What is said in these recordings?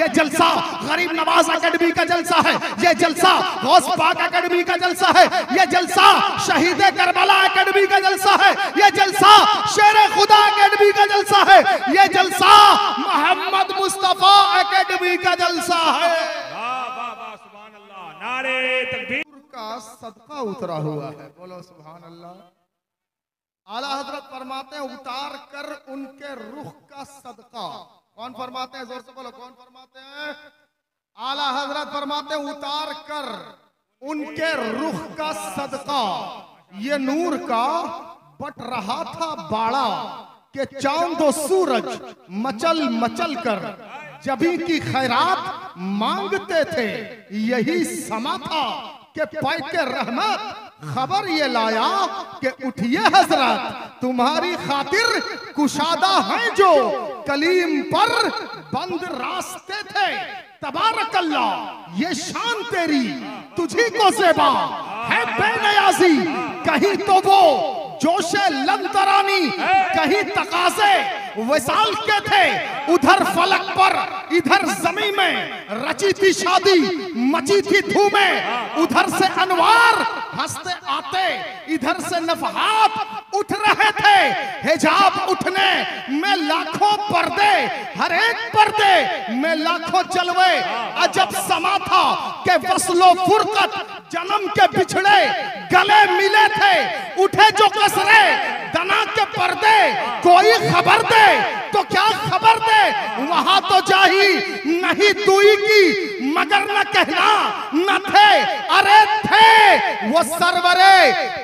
ये जलसा गरीब नवाज एकेडमी का जलसा है, ये जलसा गौस पाक एकेडमी का जलसा है, ये जलसा शहीद करबला एकेडमी का जलसा है, ये जलसा शेर खुदा एकेडमी का जलसा है, ये जलसा मोहम्मद मुस्तफा एकेडमी का जलसा है। वाह वाह वाह, सुभान अल्लाह, नारे तकबीर का सदका उतरा हुआ है, बोलो सुभान अल्लाह। आला हजरत फरमाते हैं उतार कर उनके रुख का सदका। कौन फरमाते हैं, जोर से बोलो, कौन फरमाते हैं? आला हजरत फरमाते हैं उतार कर उनके रुख का सदका, ये नूर का बट रहा था बाड़ा के चांद और सूरज मचल मचल कर जबी की खैरात मांगते थे, यही समा था के पैके रहमत खबर ये लाया कि उठिए हजरत तुम्हारी खातिर कुशादा है जो कलीम पर बंद रास्ते थे। तबारक अल्लाह ये शान तेरी तुझी को ज़ेबा है बेनियाज़ी, कहीं तो वो जोशे लंतरानी, कहीं तकाज़े वसाल के थे, उधर फलक पर इधर जमीन में रची थी शादी मची थी धूमें, उधर से अनवार हंसते आते इधर से नफहात उठ रहे थे, हिजाब उठने में लाखों पर्दे, हर एक पर्दे में लाखों जलवे, अजब समा था कि वस्लो फुरकत जन्म के बिछड़े गले मिले थे, उठे जो कसरे दना के पर्दे, कोई खबर दे तो क्या खबर दे, वहां तो जाही नहीं दुई की मगर न कहना न थे, अरे थे वो सरवरे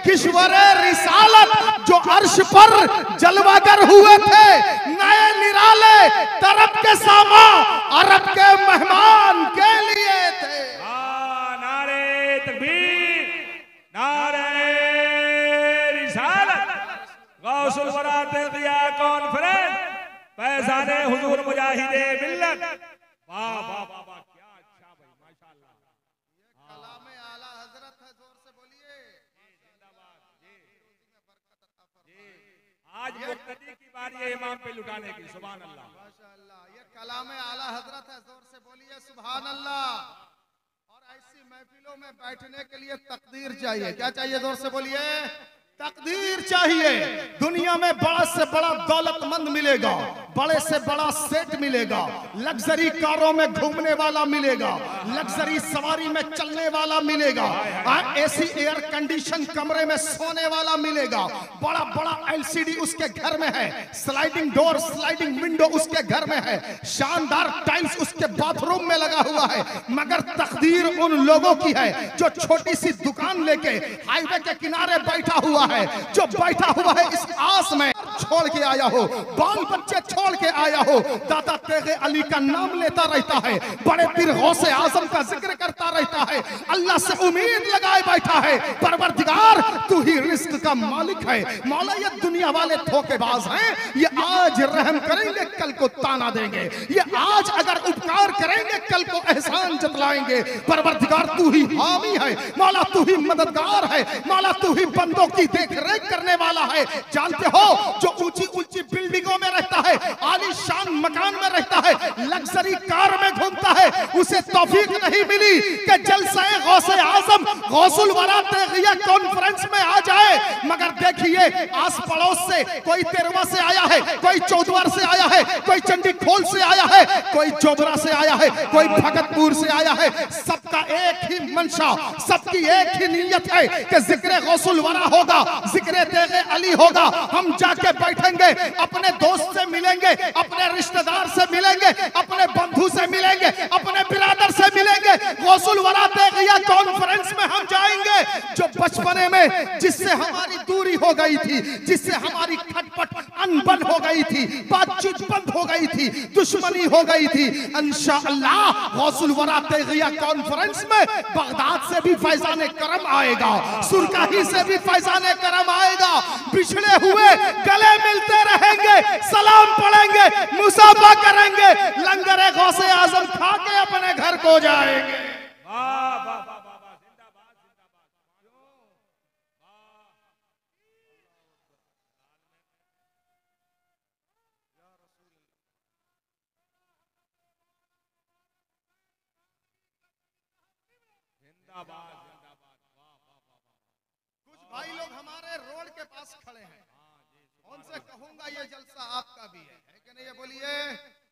किश्वरे रिसालत जो अर्श पर जलवागर हुए थे, नए निराले तरफ के सामा अरब के मेहमान के लिए थे। नारे तकबीर, नारे रिसालत, गौसुल वरा तकिया कॉन्फ्रेंस, फैज़ाने हुजूर मुजाहिदे मिल्लत। वाह वाह वाह वाह, क्या अच्छा भाई, माशाअल्लाह। ये कलामे आला हजरत है, जोर से बोलिए जिंदाबाद जी। आज मुक्तदी की बारी है इमाम पे लुटाने की, सुभान अल्लाह माशाअल्लाह। ये कलामे आला हजरत है, जोर से बोलिए सुभान अल्लाह। और ऐसी महफिलों में बैठने के लिए तकदीर चाहिए, क्या चाहिए, जोर से बोलिए, तकदीर चाहिए। दुनिया में बड़ा से बड़ा दौलतमंद मिलेगा, बड़े से बड़ा सेठ मिलेगा, लग्जरी कारों में घूमने वाला मिलेगा, लग्जरी सवारी में चलने वाला मिलेगा, एसी एयर कंडीशन कमरे में सोने वाला मिलेगा, बड़ा बड़ा एलसीडी उसके घर में है, स्लाइडिंग डोर स्लाइडिंग विंडो उसके घर में है, शानदार टाइल्स उसके बाथरूम में लगा हुआ है। मगर तकदीर उन लोगों की है जो छोटी सी दुकान लेके हाईवे के किनारे बैठा हुआ है, जो बैठा हुआ है इस आस में, छोड़ के आया हो, बाल बच्चे छोड़ के आया हो, दादा तेगे अली का नाम लेता रहता है, बड़े पीर गौसे आजम का जिक्र करता रहता है, अल्लाह से उम्मीद लगाए बैठा है, परवरदिगार तू ही रिस्क का मालिक है। मौला ये दुनिया वाले धोखेबाज हैं, ये आज रहम करेंगे कल को ताना देंगे, ये आज अगर उपकार करेंगे कल को एहसान जतलाएंगे। परवरदिगार तू ही हामी है, मौला तू ही मददगार है, मौला तू ही बंदों की देख रेख करने वाला है। जानते हो जो ऊंची ऊंची बिल्डिंगों में रहता है, आलीशान मकान में रहता है, लग्जरी कार में घूमता है, उसे तौफीक नहीं मिली कि जलसाए गौसे आजम गौसुल वरा तेगिया कॉन्फ्रेंस में आ जाए। मगर देखिए आस पड़ोस से कोई तेरवा से आया है, कोई चौद्वार से आया है, कोई चंडीखोल से आया है, कोई चोबरा से आया है, कोई भगतपुर से आया है, सबका एक ही मंशा, सबकी एक ही नीयत है कि जिक्र गौसुल वरा होगा, जिक्र तेगे अली होगा। हम जाके बैठेंगे, अपने दोस्त से मिलेंगे, अपने रिश्तेदार से मिलेंगे, अपने बंधु से मिलेंगे, अपने बिरादर से मिलेंगे, गौसुल वरा तेगिया कॉन्फ्रेंस में हम जाएंगे। जो बचपने में जिससे हमारी दूरी हो गई थी, जिससे हमारी खटपट अनबन हो गई थी, बातचीत बंद हो गई थी, दुश्मनी हो गई थी, इंशाअल्लाह गौसुल वरा तेगिया कॉन्फ्रेंस में बगदाद से भी फैजाने करम आएगा, सुरकाही से भी फैजाने करम आएगा। पिछड़े हुए गले मिलते रहेंगे, सलाम पढ़ेंगे, मुसाफा करेंगे, लंगर गौसे आजम खा के अपने घर को जाएंगे। वाह वाह वाह वाह वाह, जिंदाबाद जिंदाबाद। जिंदाबाद जिंदाबाद, वाह वाह वाह वाह। कुछ भाई लोग हमारे रोड के पास खड़े हैं, उनसे कहूंगा ये जलसा आपका भी है कि नहीं? ये बोलिए।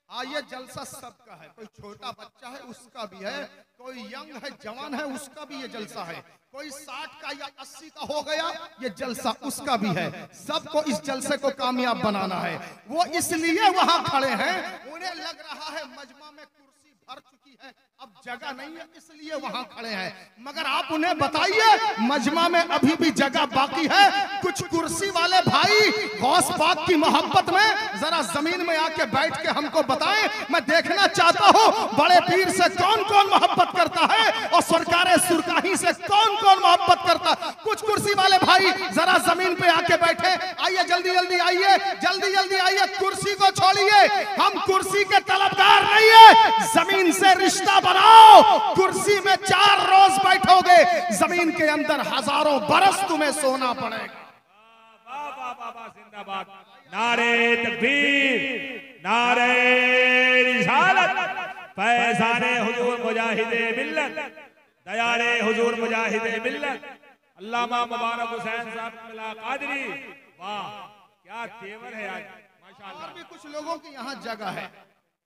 हाँ, ये जलसा सबका है। कोई छोटा बच्चा है उसका भी है, कोई यंग है जवान है उसका भी ये जलसा है, कोई 60 का या 80 का हो गया ये जलसा उसका भी है। सबको इस जलसे को कामयाब बनाना है। वो इसलिए वहां खड़े हैं, उन्हें लग रहा है मजमा में कुर्सी भर चुकी है, अब जगह नहीं है, इसलिए वहां खड़े हैं। मगर आप उन्हें बताइए मजमा में अभी भी जगह बाकी है। कुछ कुर्सी वाले भाई गौस पाक की मोहब्बत में जरा जमीन में आके बैठ के हमको बताएं। मैं देखना चाहता हूं बड़े पीर से कौन कौन मोहब्बत करता है और सरकारे सुरकाही से कौन कौन मोहब्बत करता है। कुछ कुर्सी वाले भाई जरा जमीन पे आके बैठे। आइए जल्दी जल्दी आइए, जल्दी जल्दी आइए। कुर्सी को छोड़िए, हम कुर्सी के तलबगार नहीं है। जमीन से रिश्ता बनाओ। कुर्सी में 4 रोज बैठोगे, जमीन के अंदर हजारों बरस तुम्हें सोना पड़ेगा। वाह वाह वाह वाह, जिंदाबाद। नारे तकबीर, नारे रिसालत, फैज़ाने हुजूर मुजाहिदे मिल्लत, दयाले हुजूर मुजाहिदे मिल्लत, अल्लामा मुबारक हुसैन साहब मिला कादरी। वाह क्या तेवर है आज, माशाअल्लाह। और भी कुछ लोगों की यहाँ जगह है,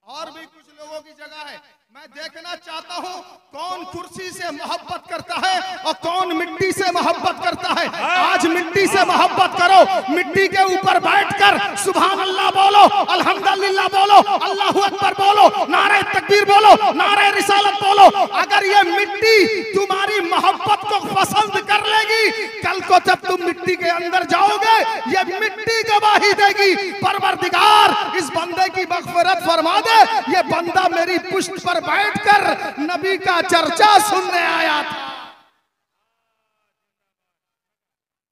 और भी कुछ लोगों की जगह है। मैं देखना चाहता हूँ कौन कुर्सी से मोहब्बत करता है और कौन मिट्टी से मोहब्बत करता है। आज मिट्टी से मोहब्बत करो, मिट्टी के ऊपर बैठकर सुभान अल्लाह बोलो, अल्हम्दुलिल्लाह बोलो, अल्लाहू अकबर बोलो, नारे तकबीर बोलो, नारे रिसालत बोलो। अगर ये मिट्टी तुम्हारी मोहब्बत को पसंद कर लेगी, कल को जब तुम मिट्टी के अंदर जाओगे ये मिट्टी गवाही देगी, परवरदिगार इस बंदे की मग़फ़िरत फरमा दे, ये बंदा मेरी पुश्त पर बैठकर नबी का चर्चा सुनने आया था।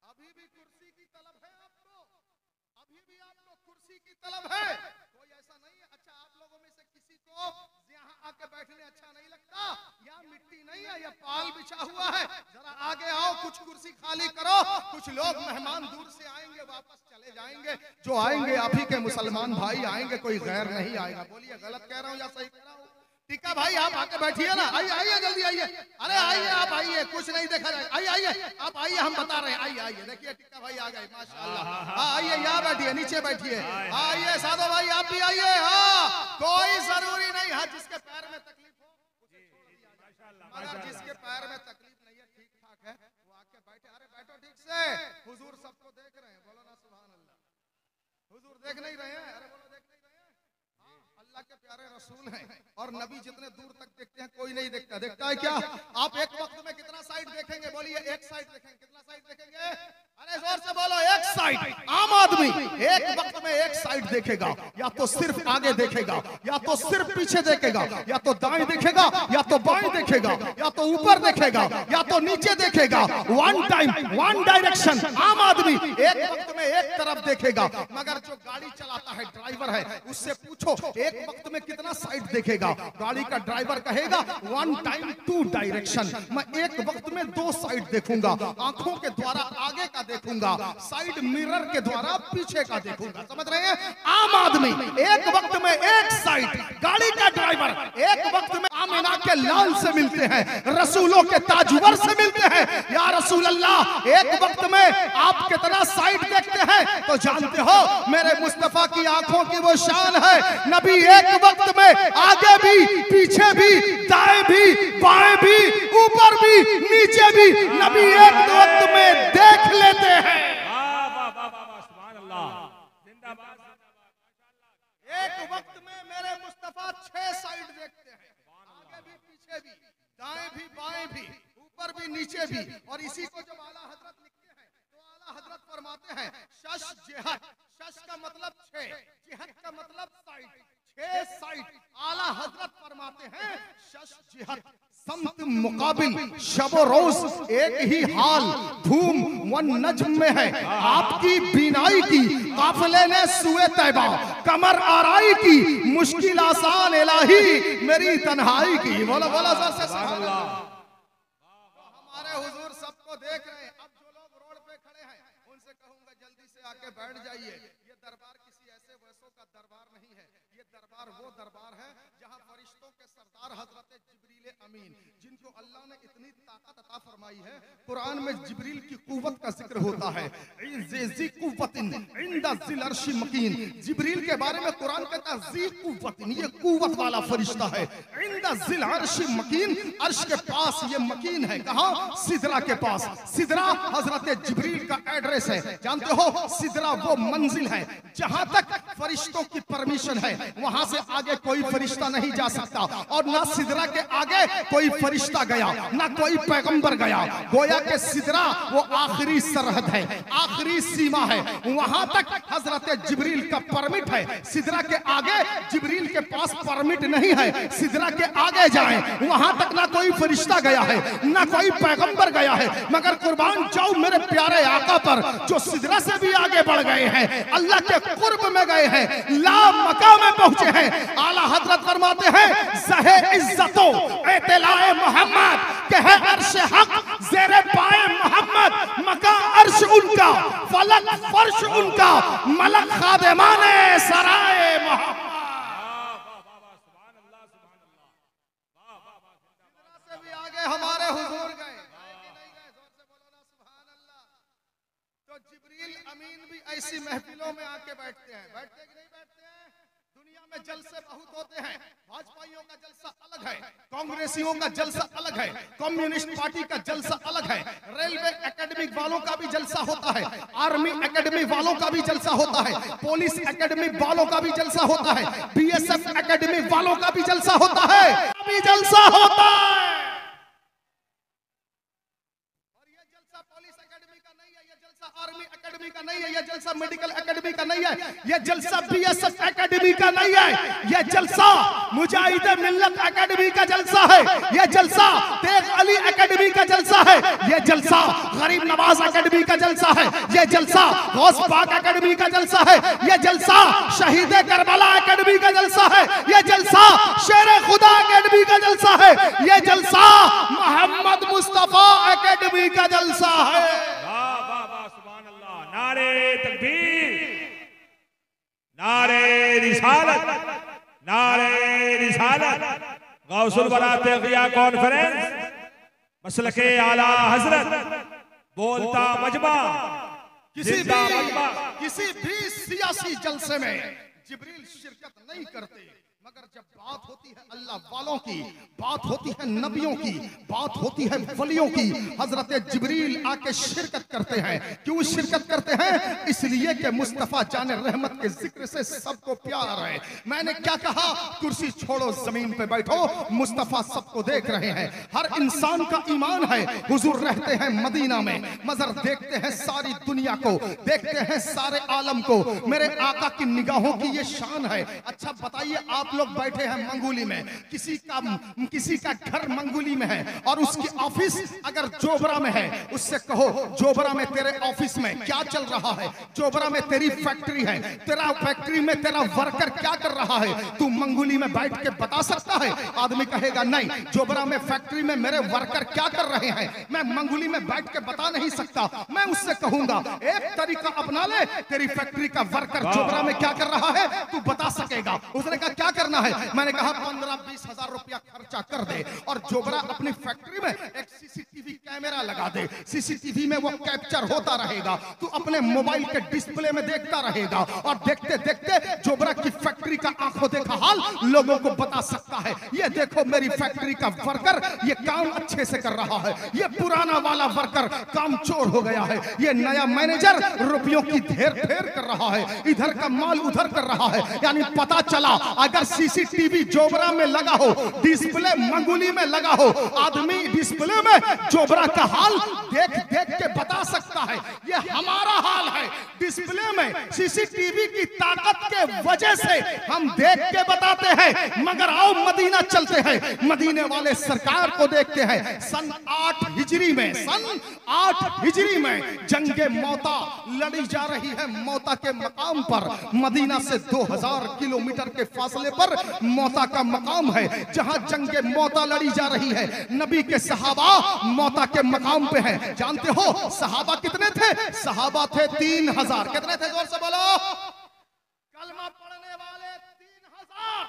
अभी भी कुर्सी की तलब है आपको, अभी भी आपको कुर्सी की तलब है। कोई ऐसा नहीं है। अच्छा, आप लोगों में से किसी को यहाँ आके बैठने अच्छा नहीं लगता? यहाँ मिट्टी नहीं है, यह पाल बिछा हुआ है। जरा आगे आओ, कुछ कुर्सी खाली करो। कुछ लोग मेहमान दूर से आएंगे, वापस चले जाएंगे। जो आएंगे आप ही के मुसलमान भाई आएंगे, कोई गैर नहीं आएगा। बोलिए गलत कह रहा हूँ या सही कह रहा हूँ? टीका भाई आप आके बैठिए ना। आइए आइए जल्दी आइए। अरे आइए आप आइए, कुछ नहीं देखा जाए। आइए आइए आप आइए, हम बता रहे हैं। आइए आइए, देखिए टीका भाई आ गए माशाअल्लाह। हाँ आइए, यहाँ बैठिए, नीचे बैठिए। आइए साधो भाई आप भी आइए। हाँ कोई जरूरी नहीं है जिसके पैर में तकलीफ हो उसे छोड़ दिया जाए, मगर जिसके पैर में तकलीफ नहीं है, ठीक ठाक है, वो आके बैठे। अरे बैठो ठीक से, हुजूर सबको देख रहे हैं। बोलो ना सुभान अल्लाह। हुजूर देख नहीं रहे हैं? अरे बोलो देख नहीं रहे हैं? अल्लाह के प्यारे रसूल हैं और नबी जितने दूर तक देखते हैं कोई नहीं देखता। देखता है क्या? आप एक वक्त में कितना साइड देखेंगे? बोलिए एक साइड देखेंगे। कितना साइड देखेंगे? अरे जोर से बोलो। एक साइड। आम आदमी एक वक्त में एक साइड देखेगा, या तो सिर्फ आगे देखेगा, या तो सिर्फ पीछे देखेगा, या तो दाएं देखेगा, या तो बाएं देखेगा, या तो ऊपर देखेगा, या तो नीचे देखेगा। One time one direction. आम आदमी एक वक्त में एक तरफ देखेगा। मगर जो गाड़ी चलाता है, ड्राइवर है, उससे पूछो एक वक्त में कितना साइड देखेगा? गाड़ी का ड्राइवर कहेगा 1 टाइम 2 डायरेक्शन। मैं एक वक्त में 2 साइड देखूंगा। आंखों के द्वारा आगे का देखूंगा, साइड मिरर के द्वारा पीछे का देखूंगा। समझ रहे हैं? आम आदमी एक वक्त में एक साइड। गाड़ी का ड्राइवर एक वक्त में आमिना के लाल से मिलते हैं, रसूलों के ताजवर से मिलते हैं। या रसूल अल्लाह एक वक्त में आप कितना साइड देखते हैं? तो जानते हो मेरे मुस्तफा की आंखों की वो शान है। नबी एक वक्त में आगे भी, पीछे भी, दाएं भी, बाएं भी, ऊपर भी, नीचे भी नबी एक वक्त में देख लेते हैं। वाह वाह वाह वाह, सुभान अल्लाह, जिंदाबाद जिंदाबाद। एक वक्त में मेरे मुस्तफा 6 साइड देखते हैं, आगे भी, पीछे भी, दाएं भी, बाएं भी, ऊपर भी, नीचे भी। और इसी को जब आला हजरत लिखते हैं तो आला हजरत फरमाते हैं शश जिहत। शश का मतलब 6, जिहत का मतलब साइड, 6 साइड। आला हजरत फरमाते हैं शश जिहत, समत मुकाबिल, शबो रोज एक ही हाल, धूम वन नज्म में है आपकी बीनाई की। काफिले ने सुए तैबा कमर आराई की, मुश्किल आसान इलाही मेरी तन्हाई की। बोलो बोलो जोर से सुभान अल्लाह। हमारे हुजूर सबको देख रहे हैं। अब जो लोग रोड पे खड़े हैं उनसे कहूंगा जल्दी से आके बैठ जाइए। ये दरबार किसी ऐसे वैसों का दरबार नहीं है, ये दरबार वो दरबार है जहां फरिश्तों के सरदार हजरत जिब्रील अमीन, जिनको अल्लाह ने इतनी ताकत अता फरमाई है। कुरान में जिब्रील की कुव्वत का जिक्र होता है, जिब्रील के बारे में कुरान कहता है ज़ी कुव्वतिन, ये कुव्वत वाला फरिश्ता है। इंदा ज़िल अर्श मकीन, अर्श के पास ये मकीन है। कहाँ? सिदरा के पास। सिदरा हजरत जिब्रील का एड्रेस है। जानते हो सिदरा वो मंजिल है जहां तक फरिश्तों की परमिशन है, वहां से आगे कोई फरिश्ता नहीं जा सकता, और ना सिदरा के आगे कोई फरिश्ता गया, ना कोई पैगंबर गया। गोया के सिदरा वो आखिरी सरहद है, आखिरी सीमा है, वहां तक हजरत जिब्रील का परमिट है। सिदरा के आगे जिब्रील के पास परमिट नहीं है। सिदरा के आगे जाएं, वहां तक ना कोई फरिश्ता गया है, ना कोई पैगंबर गया है, मगर कुर्बान जाओ मेरे प्यारे आका पर जो सिदरा से भी आगे बढ़ गए हैं, अल्लाह के कुर्ब में गए हैं, ला मकाम में पहुंचे हैं। आला हजरत फरमाते हैं ज़हे इज्जतो एतलाए मोहम्मद के है अर्श हक ज़ेरे पाए मोहम्मद, मका अर्श उनका फलक फर्श उनका, मलक खादिमाने सराए मोहम्मद। से भी आगे हमारे हुजूर गए, तो जिब्रील अमीन भी ऐसी महफिलों में आके बैठते हैं। बैठते कि नहीं बैठते हैं? दुनिया में जलसे बहुत होते हैं। भाजपाइयों का जलसा अलग है, कांग्रेसियों का जलसा अलग है, कम्युनिस्ट पार्टी का जलसा अलग है, रेलवे एकेडमी वालों का भी जलसा होता है, आर्मी एकेडमी वालों का भी जलसा होता है, पुलिस एकेडमी वालों का भी जलसा होता है, बीएसएफ एकेडमी वालों का भी जलसा होता है, भी जलसा होता है। आर्मी एकेडमी का नहीं है, ये जलसा मेडिकल एकेडमी का नहीं है, ये जलसा बीएसएफ एकेडमी का नहीं है, ये जलसा मुजाहिदे मिल्लत एकेडमी का जलसा है, ये जलसा तेग अली एकेडमी का जलसा है, ये जलसा गरीब नवाज एकेडमी का जलसा है, ये जलसा गौस पाक एकेडमी का जलसा है, ये जलसा शहीद करबला एकेडमी का जलसा है, ये जलसा शेर खुदा एकेडमी का जलसा है, ये जलसा मोहम्मद मुस्तफा एकेडमी का जलसा है। नारे तकबीर, नारे रिसालत, नारे रिसालत। गौसुल बरात गिया कॉन्फ्रेंस, मसलके आला हजरत, बोलता मजमा, किसी भी सियासी जलसे में जिब्रील शिरकत नहीं करते, मगर जब बात होती है अल्लाह वालों की, बात होती है नबियों की, बात होती है वलियों की, हजरत जिब्रील आके शिरकत करते हैं। क्यों शिरकत करते हैं? इसलिए कि मुस्तफा जाने रहमत के जिक्र से सबको प्यार है। मैंने क्या कहा? कुर्सी छोड़ो जमीन पे बैठो, मुस्तफा सबको देख रहे हैं। हर इंसान का ईमान है हुजूर रहते हैं मदीना में, मगर देखते हैं सारी दुनिया को, देखते हैं सारे आलम को। मेरे आका की निगाहों की ये शान है। अच्छा बताइए, आप लोग बैठे हैं मंगोली में, किसी का घर मंगोली में है और उसकी ऑफिस अगर जोबरा में है, उससे कहो जोबरा में तेरे ऑफिस में क्या चल रहा है, जोबरा में तेरी फैक्ट्री है, तेरा फैक्ट्री में तेरा वर्कर क्या कर रहा है, तू मंगोली में बैठ के बता सकता है? आदमी कहेगा नहीं, जोबरा में फैक्ट्री में मेरे वर्कर क्या कर रहे हैं मैं मंगोली में बैठ के बता नहीं सकता। मैं उससे कहूंगा एक तरीका अपना ले, तेरी फैक्ट्री का वर्कर जोबरा में क्या कर रहा है तू बता सकेगा। उसने कहा क्या करना है? मैंने कहा 15-20 हजार रुपया खर्चा कर दे और जोबरा अपनी फैक्ट्री में एक सीसीटीवी कैमरा लगा दे, सीसीटीवी में वो कैप्चर होता रहेगा, तू अपने मोबाइल के डिस्प्ले में देखता रहेगा और देखते देखते जोबरा की फैक्ट्री का आंखों देखा हाल लोगों को बता सकता है। ये देखो मेरी फैक्ट्री का वर्कर ये काम अच्छे से कर रहा है, ये पुराना वाला वर्कर काम चोर हो गया है, ये नया मैनेजर रुपयों की ढेर ढेर कर रहा है, इधर का माल उधर कर रहा है। यानी पता चला अगर सीसीटीवी जोबरा में लगा हो, डिस्प्ले मंगोली में लगा हो, आदमी डिस्प्ले में जोबरा का हाल देख देख के बता सकता है। ये हमारा हाल है, डिस्प्ले में सीसीटीवी की ताकत के वजह से हम देख के बताते हैं। मगर आओ मदीना चलते हैं, मदीने वाले सरकार को देखते हैं। सन 8 हिजरी में, सन 8 हिजरी में जंगे मौता लड़ी जा रही है। मौता के मकाम पर मदीना से 2000 किलोमीटर के फासले पर मौता का मकाम है, जहां जंगे मौता लड़ी जा रही है। नबी के सहाबा मौता के मकाम पे हैं। जानते हो सहाबा कितने थे? सहाबा थे 3000। कितने थे? जोर से बोलो। कलमा पढ़ने वाले 3000,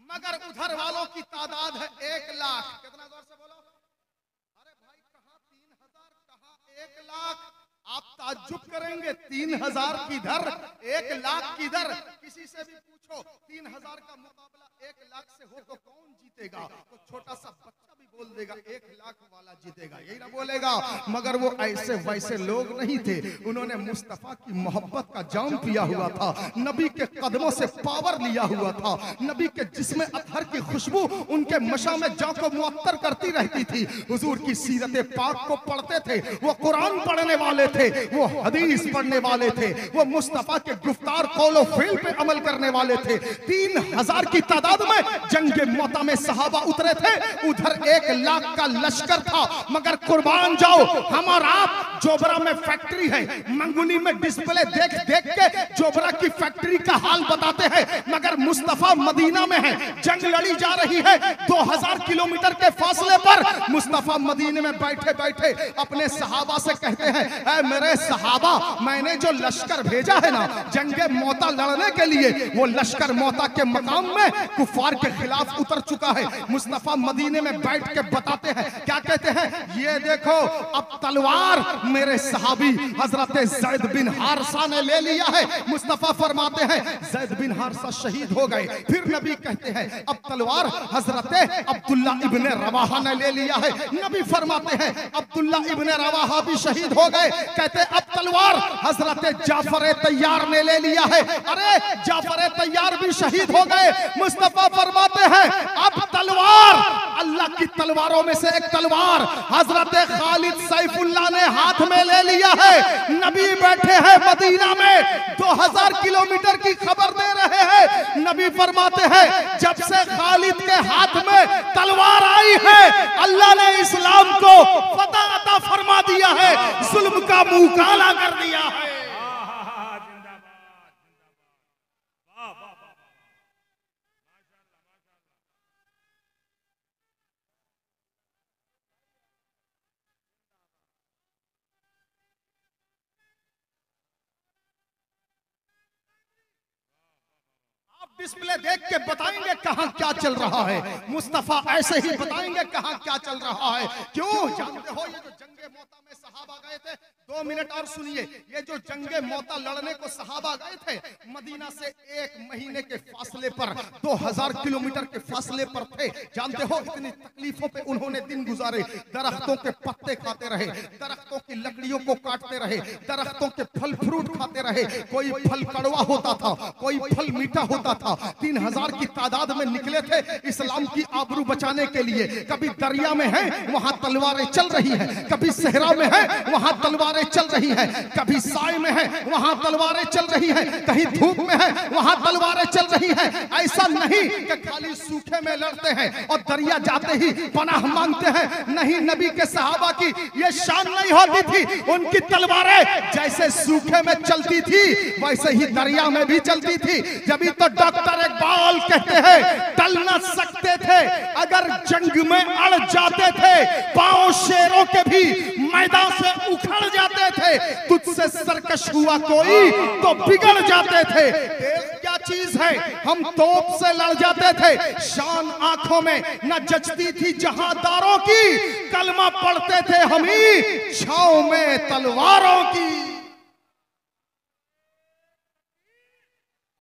मगर उधर वालों की तादाद है 1 लाख। कितना? जोर लाख। आप ताज्जुब करेंगे 3000 किधर, 1 लाख किधर। किसी से भी पूछो 3000 का मुकाबला 1 लाख से हो तो कौन जीतेगा, तो छोटा सा बच्चा भी बोल देगा 1 लाख वाला जीतेगा, यही ना बोलेगा। मगर वो ऐसे वैसे लोग नहीं थे, उन्होंने मुस्तफा की मोहब्बत का जाम पिया हुआ था, नबी के कदमों से पावर लिया हुआ था, नबी के जिस्म अतहर की खुशबू उनके मशा में जान को मुअत्तर करती रहती थी। हुजूर की सीरत पाक को पढ़ते थे, वो कुरान पढ़ने वाले थे, वो हदीस पढ़ने वाले थे, वो मुस्तफा के गुफ्तार कौलो फेल पे अमल करने वाले थे। 3000 की तादाद में जंगे मोता में सहाबा उतरे थे, उधर 1 लाख का लश्कर था। मगर कुर्बान जाओ, हमारा जोबरा में फैक्ट्री है, मंगुनी में डिस्प्ले देख देख के जोबरा की फैक्ट्री का हाल बताते हैं, मगर मुस्तफा मदीना में है, जंग लड़ी जा रही है 2000 किलोमीटर के फासले पर। मुस्तफा मदीने में बैठे बैठे अपने सहाबा से कहते हैं, ऐ मेरे सहाबा, मैंने जो लश्कर भेजा है ना जंगे मोता लड़ने के लिए, वो लश्कर मोता के मकाम में कुफार के खिलाफ उतर चुका है। मुस्तफा मदीने में बैठ के बताते हैं, क्या कहते हैं, ये देखो अब तलवार मेरे सहाबी हजरत ज़ैद बिन हारिसा ने ले लिया है। मुस्तफा फरमाते हैं ज़ैद बिन हारिसा शहीद हो गए। फिर नबी कहते हैं अब तलवार हजरत अब्दुल्ला इब्ने रवाहा ने ले लिया है। नबी फरमाते हैं अब्दुल्ला इब्ने रवाहा भी शहीद हो गए। कहते अब तलवार हजरत जाफर तैयार ने ले लिया है। अरे जाफर तैयार भी शहीद हो गए। मुस्तफा फरमाते हैं अब तलवार, अल्लाह की तलवारों में से एक तलवार हजरत खालिद सैफुल्लाह ने हाथ में ले लिया है। नबी बैठे हैं मदीना में, 2000 किलोमीटर की खबर दे रहे हैं। नबी फरमाते हैं जब से खालिद के हाथ में तलवार आई है, अल्लाह ने इस्लाम को फतह अता फरमा दिया है, जुल्म का मुंह काला कर दिया है। डिस्प्ले देख के बताएंगे कहां क्या चल रहा है। मुस्तफा ऐसे ही बताएंगे कहां क्या चल रहा है। क्यों जानते हो, ये जो जंगे मोता में सहाबा गए थे, 2 मिनट और सुनिए, ये जो जंगे मोता लड़ने को सहाबा गए थे, मदीना से 1 महीने के फासले पर, 2000 किलोमीटर के फासले पर थे। जानते हो इतनी तकलीफों पे उन्होंने दिन गुजारे, दरख्तों के पत्ते खाते रहे, दरख्तों की लकड़ियों को काटते रहे, दरख्तों के फल फ्रूट खाते रहे। कोई फल कड़वा होता था, कोई फल मीठा होता था। 3000 की तादाद में निकले थे इस्लाम की आबरू बचाने के लिए। कभी दरिया में है वहां तलवारें चल रही हैं, कभी सहरा में है वहां तलवारें चल रही हैं, कभी साय में है वहां तलवारें चल रही हैं, कहीं धूप में है वहां तलवारें चल रही हैं। ऐसा नहीं कि खाली सूखे में लड़ते हैं और दरिया जाते ही पनाह मांगते हैं, नहीं, नबी के सहाबा की ये शान नहीं होती थी। उनकी तलवारें जैसे सूखे में चलती थी वैसे ही दरिया में भी चलती थी। जब तो डॉक्टर इकबाल कहते हैं टल न सकते थे अगर जंग में अड़ जाते थे, पांव शेरों के भी मैदान से उखड़ जाते थे, तुझसे सरकश हुआ कोई तो बिगड़ जाते थे। क्या चीज है, हम तोप से लड़ जाते थे, शान आंखों में न जचती थी जहादारों की, कलमा पढ़ते थे हम ही छांव में तलवारों की।